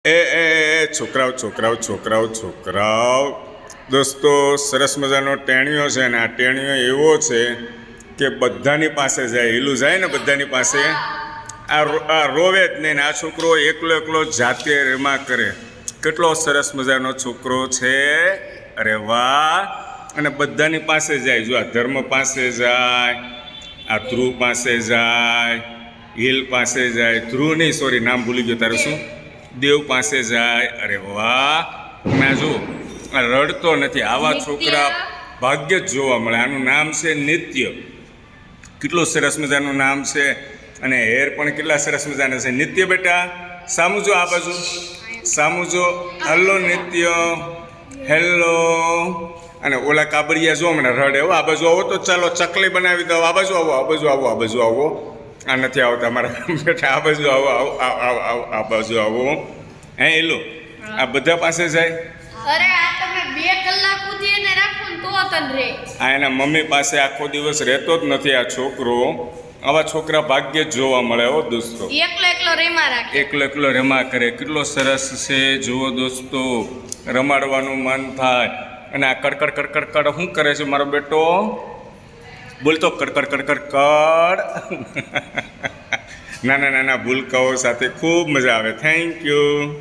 છોકરાઓ છોકરાઓ છોકરાઓ છોકરાઓ દોસ્તો, સરસ મજાનો ટેણીઓ છે ને આ ટેણીઓ એવો છે કે બધાની પાસે જાય, હીલું જાય ને બધાની પાસે, આ રોવે જ નહીં ને આ છોકરો એકલો એકલો જાતે રેમા કરે. કેટલો સરસ મજાનો છોકરો છે, અરે વાહ. અને બધાની પાસે જાય, જો આ ધર્મ પાસે જાય, આ ધ્રુવ પાસે જાય, હિલ પાસે જાય, ધ્રુવ નહીં, સોરી નામ ભૂલી ગયો તારું, શું, દેવ પાસે જાય. અરે વાહ. ના જો આ રડતો નથી. આવા છોકરા ભાગ્ય જ જોવા મળે. આનું નામ છે નિત્ય. કેટલું સરસ મજાનું નામ છે અને હેર પણ કેટલા સરસ મજાના છે. નિત્ય બેટા સામું જો, આ બાજુ સામું જો. હલો નિત્ય, હેલો. અને ઓલા કાબડિયા જો મને રડે હો. આ બાજુ આવો તો ચાલો ચકલી બનાવી દો. આ બાજુ આવો, આ બાજુ આવો, આ બાજુ આવો. આ નથી આવતા મારા બેટા. આ બાજુ આવો, આ બાજુ આવો. હે એલો આ બધા પાસે જાય. અરે આ તમે 2 કલાક સુધી એને રાખો ને તો તન રે. આ એના મમ્મી પાસે આખો દિવસ રહેતો જ નથી આ છોકરો. આવા છોકરા ભાગ્યે જ જોવા મળે હો દોસ્તો. એકલો એકલો રેમા રાખે, એકલો એકલો રમા કરે. કેટલો સરસ છે જુઓ દોસ્તો. રમાડવાનું મન થાય. અને આ કડકડ કડકડ કડ શું કરે છે મારો બેટો? બોલતો કડકડ કડકડ કડ. નાના નાના ભૂલકાઓ સાથે ખૂબ મજા આવે. Thank you.